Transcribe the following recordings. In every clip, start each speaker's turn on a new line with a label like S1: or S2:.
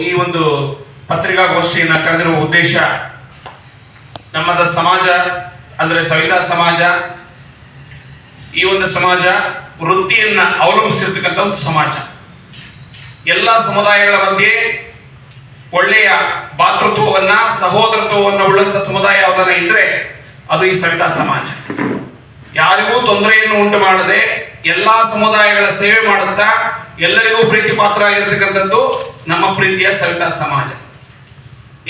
S1: ಈ ಒಂದು ಪತ್ರಿಕಾಗೋಷ್ಠಿಯನ್ನು ಕರೆದಿರುವ ಉದ್ದೇಶ, ನಮ್ಮದ ಸಮಾಜ ಅಂದರೆ ಸವಿತಾ ಸಮಾಜ, ಈ ಒಂದು ಸಮಾಜ ವೃತ್ತಿಯನ್ನ ಅವಲಂಬಿಸಿರ್ತಕ್ಕಂಥ ಒಂದು ಸಮಾಜ. ಎಲ್ಲ ಸಮುದಾಯಗಳ ಮಧ್ಯೆ ಒಳ್ಳೆಯ ಭಾತೃತ್ವವನ್ನ, ಸಹೋದರತ್ವವನ್ನು ಉಳ್ಳಂತ ಸಮುದಾಯ ಯಾವುದನ್ನ ಇದ್ರೆ ಅದು ಈ ಸವಿತಾ ಸಮಾಜ. ಯಾರಿಗೂ ತೊಂದರೆಯನ್ನು ಉಂಟು ಮಾಡದೆ ಎಲ್ಲಾ ಸಮುದಾಯಗಳ ಸೇವೆ ಮಾಡುತ್ತಾ ಎಲ್ಲರಿಗೂ ಪ್ರೀತಿ ಪಾತ್ರ ಆಗಿರ್ತಕ್ಕಂಥದ್ದು ನಮ್ಮ ಪ್ರೀತಿಯ ಸವಿತಾ ಸಮಾಜ.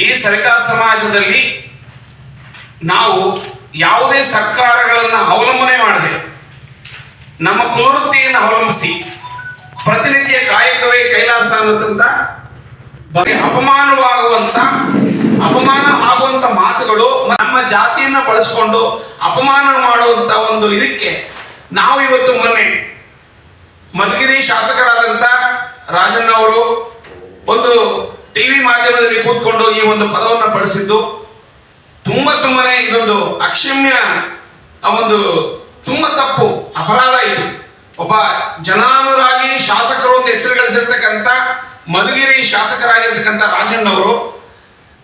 S1: ಈ ಸವಿತಾ ಸಮಾಜದಲ್ಲಿ ನಾವು ಯಾವುದೇ ಸರ್ಕಾರಗಳನ್ನು ಅವಲಂಬನೆ ಮಾಡದೆ ನಮ್ಮ ಕುಲವೃತ್ತಿಯನ್ನು ಅವಲಂಬಿಸಿ ಪ್ರತಿನಿತ್ಯ ಕಾಯಕವೇ ಕೈಲಾಸ ಅನ್ನೋದಂತ ಬಗ್ಗೆ ಅಪಮಾನ ಆಗುವಂತ ಮಾತುಗಳು, ನಮ್ಮ ಜಾತಿಯನ್ನ ಬಳಸಿಕೊಂಡು ಅಪಮಾನ ಮಾಡುವಂತ ಒಂದು ಇದಕ್ಕೆ ನಾವು ಇವತ್ತು ಮೊನ್ನೆ ಮಧುಗಿರಿ ಶಾಸಕರಾದಂತ ರಾಜಣ್ಣ ಅವರು ಒಂದು ಟಿವಿ ಮಾಧ್ಯಮದಲ್ಲಿ ಕೂತ್ಕೊಂಡು ಈ ಒಂದು ಪದವನ್ನು ಬಳಸಿದ್ದು ತುಂಬನೇ ಇದೊಂದು ಅಕ್ಷಮ್ಯ, ಒಂದು ತುಂಬಾ ತಪ್ಪು ಅಪರಾಧ. ಇದು ಒಬ್ಬ ಜನಾನುರಾಗಿ ಶಾಸಕರು ಅಂತ ಹೆಸರು ಗಳಿಸಿರ್ತಕ್ಕಂಥ ಮಧುಗಿರಿ ಶಾಸಕರಾಗಿರ್ತಕ್ಕಂಥ ರಾಜಣ್ಣ ಅವರು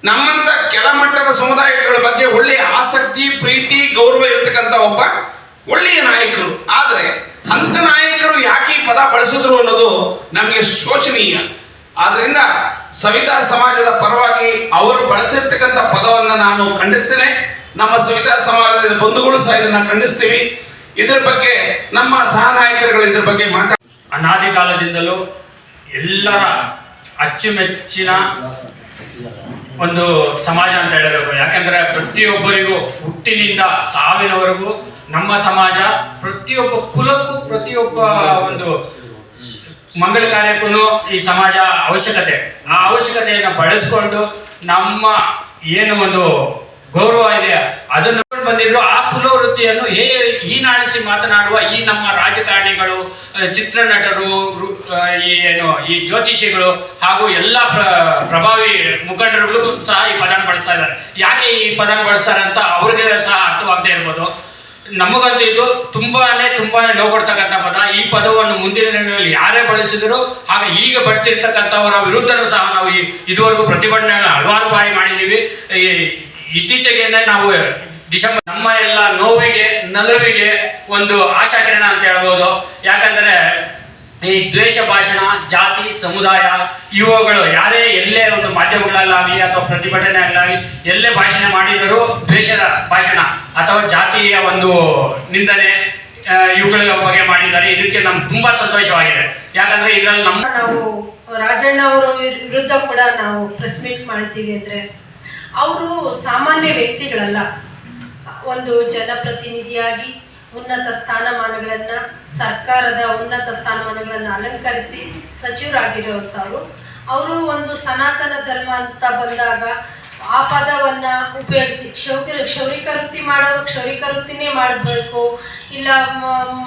S1: ನಮ್ಮಂತ ಕೆಳಮಟ್ಟದ ಸಮುದಾಯಗಳ ಬಗ್ಗೆ ಒಳ್ಳೆಯ ಆಸಕ್ತಿ, ಪ್ರೀತಿ, ಗೌರವ ಇರತಕ್ಕಂಥ ಒಬ್ಬ ಒಳ್ಳೆಯ ನಾಯಕರು. ಆದ್ರೆ ಅಂತ ನಾಯಕರು ಯಾಕೆ ಈ ಪದ ಬಳಸಿದ್ರು ಅನ್ನೋದು ನಮಗೆ ಶೋಚನೀಯ. ಆದ್ರಿಂದ ಸವಿತಾ ಸಮಾಜದ ಪರವಾಗಿ ಅವರು ಬಳಸಿರ್ತಕ್ಕಂಥ ಪದವನ್ನು ನಾನು ಖಂಡಿಸ್ತೇನೆ. ನಮ್ಮ ಸವಿತಾ ಸಮಾಜದ ಬಂಧುಗಳು ಸಹ ಇದನ್ನ ಖಂಡಿಸ್ತೀವಿ. ಇದರ ಬಗ್ಗೆ ನಮ್ಮ ಸಹ ನಾಯಕರುಗಳು ಇದ್ರ ಬಗ್ಗೆ
S2: ಅನಾದಿ ಕಾಲದಿಂದಲೂ ಎಲ್ಲರ ಅಚ್ಚುಮೆಚ್ಚಿನ ಒಂದು ಸಮಾಜ ಅಂತ ಹೇಳಬೇಕು. ಯಾಕಂದ್ರೆ ಪ್ರತಿಯೊಬ್ಬರಿಗೂ ಹುಟ್ಟಿನಿಂದ ಸಾವಿನವರೆಗೂ ನಮ್ಮ ಸಮಾಜ ಪ್ರತಿಯೊಬ್ಬ ಕುಲಕ್ಕೂ, ಪ್ರತಿಯೊಬ್ಬ ಒಂದು ಮಂಗಳ ಕಾರ್ಯಕ್ಕೂ ಈ ಸಮಾಜ ಅವಶ್ಯಕತೆ. ಆ ಅವಶ್ಯಕತೆಯನ್ನು ಬಳಸ್ಕೊಂಡು ನಮ್ಮ ಏನು ಒಂದು ಗೌರವ ಇದೆ ಅದನ್ನು ಬಂದಿದ್ರು. ಆ ಕುಲವೃತ್ತಿಯನ್ನು ಹೀನಾಡಿಸಿ ಮಾತನಾಡುವ ಈ ನಮ್ಮ ರಾಜಕಾರಣಿಗಳು, ಚಿತ್ರನಟರು, ಈ ಜ್ಯೋತಿಷಿಗಳು ಹಾಗೂ ಎಲ್ಲ ಪ್ರಭಾವಿ ಮುಖಂಡರುಗಳು ಸಹ ಈ ಪದನ ಬಳಸ್ತಾ ಇದ್ದಾರೆ. ಯಾಕೆ ಈ ಪದನ ಬಳಸ್ತಾರೆ ಅಂತ ಅವ್ರಿಗೆ ಸಹ ಅರ್ಥವಾಗದೇ ಇರ್ಬೋದು. ನಮಗಂತೂ ಇದು ತುಂಬಾನೇ ನೋವು ಕೊಡ್ತಕ್ಕಂಥ ಪದ. ಈ ಪದವನ್ನು ಮುಂದಿನ ದಿನಗಳಲ್ಲಿ ಯಾರೇ ಬಳಸಿದ್ರು, ಹಾಗೆ ಈಗ ಬಳಸಿರ್ತಕ್ಕಂಥವರ ವಿರುದ್ಧನೂ ಸಹ ನಾವು ಇದುವರೆಗೂ ಪ್ರತಿಭಟನೆಯನ್ನು ಹಲವಾರು ಬಾರಿ ಮಾಡಿದ್ದೀವಿ. ಇತ್ತೀಚೆಗೆ ನಾವು ಡಿಸೆಂಬರ್ ನಮ್ಮ ಎಲ್ಲ ನೋವಿಗೆ, ನಲುವಿಗೆ ಒಂದು ಆಶಾಕಿರಣ ಅಂತ ಹೇಳ್ಬೋದು. ಯಾಕಂದರೆ ಈ ದ್ವೇಷ ಭಾಷಣ, ಜಾತಿ, ಸಮುದಾಯ ಇವುಗಳು ಯಾರೇ ಎಲ್ಲೇ ಒಂದು ಮಾಧ್ಯಮಗಳಲ್ಲಾಗಲಿ ಅಥವಾ ಪ್ರತಿಭಟನೆಯಲ್ಲಾಗಲಿ ಎಲ್ಲೇ ಭಾಷಣ ಮಾಡಿದರೂ ದ್ವೇಷದ ಭಾಷಣ ಅಥವಾ ಜಾತಿಯ ಒಂದು ನಿಂದನೆ ಇವುಗಳ ಬಗ್ಗೆ ಮಾಡಿದ್ದಾರೆ. ಇದಕ್ಕೆ ನಮ್ಗೆ ತುಂಬಾ ಸಂತೋಷವಾಗಿದೆ. ಯಾಕಂದ್ರೆ ಇದರಲ್ಲಿ
S3: ನಾವು ರಾಜಣ್ಣ ಅವರ ವಿರುದ್ಧ ಕೂಡ ನಾವು ಪ್ರೆಸ್ ಮೀಟ್ ಮಾಡಿದ್ದೀವಿ. ಅಂದ್ರೆ ಅವರು ಸಾಮಾನ್ಯ ವ್ಯಕ್ತಿಗಳಲ್ಲ. ಒಂದು ಜನಪ್ರತಿನಿಧಿಯಾಗಿ ಉನ್ನತ ಸ್ಥಾನಮಾನಗಳನ್ನು, ಸರ್ಕಾರದ ಉನ್ನತ ಸ್ಥಾನಮಾನಗಳನ್ನು ಅಲಂಕರಿಸಿ ಸಚಿವರಾಗಿರುವಂಥವ್ರು. ಅವರು ಒಂದು ಸನಾತನ ಧರ್ಮ ಅಂತ ಬಂದಾಗ ಆ ಪದವನ್ನು ಉಪಯೋಗಿಸಿ ಕ್ಷೌರಿಕ ವೃತ್ತಿ ಮಾಡೋರು ಕ್ಷೌರಿಕ ವೃತ್ತಿನೇ ಮಾಡಬೇಕು, ಇಲ್ಲ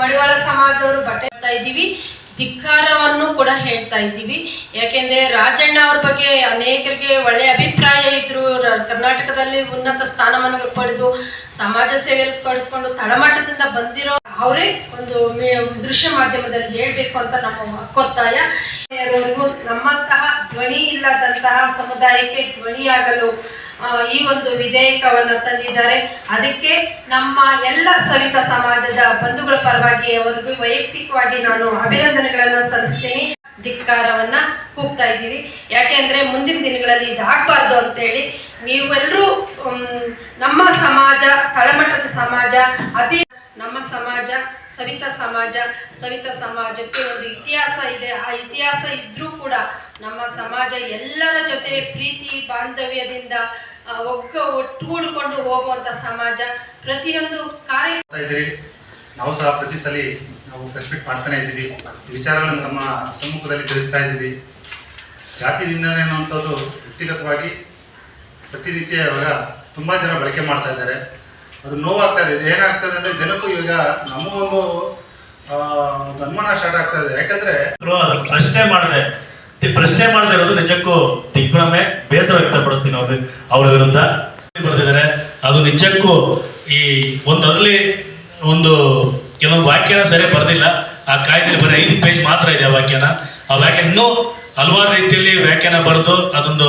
S3: ಮಡಿವಾಳ ಸಮಾಜದವರು ಬಟ್ಟೆ ಇದ್ದೀವಿ, ಧಿಕ್ಕಾರವನ್ನು ಕೂಡ ಹೇಳ್ತಾ ಇದ್ದೀವಿ. ಯಾಕೆಂದರೆ ರಾಜಣ್ಣ ಅವ್ರ ಬಗ್ಗೆ ಅನೇಕರಿಗೆ ಒಳ್ಳೆಯ ಅಭಿಪ್ರಾಯ ಇದ್ರು. ಕರ್ನಾಟಕದಲ್ಲಿ ಉನ್ನತ ಸ್ಥಾನಮಾನಗಳು ಪಡೆದು ಸಮಾಜ ಸೇವೆಯಲ್ಲಿ ತೊಡಸ್ಕೊಂಡು ತಳಮಟ್ಟದಿಂದ ಬಂದಿರೋ ಅವರೇ ಒಂದು ದೃಶ್ಯ ಮಾಧ್ಯಮದಲ್ಲಿ ಹೇಳಬೇಕು ಅಂತ ನಮ್ಮ ಹಕ್ಕೊತ್ತಾಯ. ನಮ್ಮಂತಹ ಧ್ವನಿ ಇಲ್ಲದಂತಹ ಸಮುದಾಯಕ್ಕೆ ಧ್ವನಿಯಾಗಲು ಈ ಒಂದು ವಿಧೇಯಕವನ್ನು ತಂದಿದ್ದಾರೆ. ಅದಕ್ಕೆ ನಮ್ಮ ಎಲ್ಲ ಸವಿತಾ ಸಮಾಜದ ಬಂಧುಗಳ ಪರವಾಗಿ ಅವರಿಗೂ ವೈಯಕ್ತಿಕವಾಗಿ ನಾನು ಅಭಿನಂದನೆಗಳನ್ನು ಸಲ್ಲಿಸ್ತೀನಿ. ಧಿಕ್ಕಾರವನ್ನ ಕೂಗ್ತಾ ಇದ್ದೀವಿ. ಯಾಕೆಂದ್ರೆ ಮುಂದಿನ ದಿನಗಳಲ್ಲಿ ಇದಾಗಬಾರ್ದು ಅಂತೇಳಿ ನೀವೆಲ್ಲರೂ ನಮ್ಮ ಸಮಾಜ ತಳಮಟ್ಟದ ಸಮಾಜ, ನಮ್ಮ ಸಮಾಜ ಸವಿತಾ ಸಮಾಜಕ್ಕೆ ಒಂದು ಇತಿಹಾಸ ಇದೆ. ಆ ಇತಿಹಾಸ ಇದ್ರೂ ಕೂಡ ನಮ್ಮ ಸಮಾಜ ಎಲ್ಲರ ಜೊತೆ ಪ್ರೀತಿ ಬಾಂಧವ್ಯದಿಂದ ಒಟ್ಟುಗೂಡಿಕೊಂಡು ಹೋಗುವಂತ ಸಮಾಜ. ಪ್ರತಿಯೊಂದು ಕಾರ್ಯ
S4: ನಾವು ಸಹ ಪ್ರತಿ ಸಲ ನಾವು ಪ್ರೆಸ್ಪೆಕ್ಟ್ ಮಾಡ್ತಾನೆ ಇದ್ದೀವಿ. ವಿಚಾರಗಳನ್ನು ನಮ್ಮ ಸಮ್ಮುಖದಲ್ಲಿ ತಿಳಿಸ್ತಾ ಇದ್ದೀವಿ. ಜಾತಿ ನಿಂದನೆ ಅನ್ನುವಂಥದ್ದು ವ್ಯಕ್ತಿಗತವಾಗಿ ಪ್ರತಿನಿತ್ಯ ಇವಾಗ ತುಂಬ ಜನ ಬಳಕೆ ಮಾಡ್ತಾ ಇದ್ದಾರೆ. ಅದು ನೋವಾಗ್ತಾ ಇದೆ. ಏನಾಗ್ತದೆ ಅಂದರೆ ಜನಕ್ಕೂ ಈಗ ನಮ್ಮ ಒಂದು ಅನುಮಾನ ಸ್ಟಾರ್ಟ್ ಆಗ್ತಾ ಇದೆ. ಯಾಕಂದ್ರೆ
S5: ಪ್ರಶ್ನೆ ಮಾಡದೆ ಇರೋದು ನಿಜಕ್ಕೂ ದಿಗ್ಭ್ರಮೆ, ಬೇಸರ ವ್ಯಕ್ತಪಡಿಸ್ತೀನಿ ಅವರ ವಿರುದ್ಧ ಬರ್ತಿದ್ದಾರೆ. ಅದು ನಿಜಕ್ಕೂ ಈ ಒಂದು ಕೆಲವೊಂದು ವ್ಯಾಖ್ಯಾನ ಸರಿ ಬರ್ದಿಲ್ಲ. ಆ ಕಾಯ್ದೆಯಲ್ಲಿ ಬರೀ 5 ಪೇಜ್ ಮಾತ್ರ ಇದೆ ಆ ವ್ಯಾಖ್ಯಾನ. ಆ ವ್ಯಾಖ್ಯಾನ ಇನ್ನೂ ಹಲವಾರು ರೀತಿಯಲ್ಲಿ ವ್ಯಾಖ್ಯಾನ ಬರೆದು ಅದೊಂದು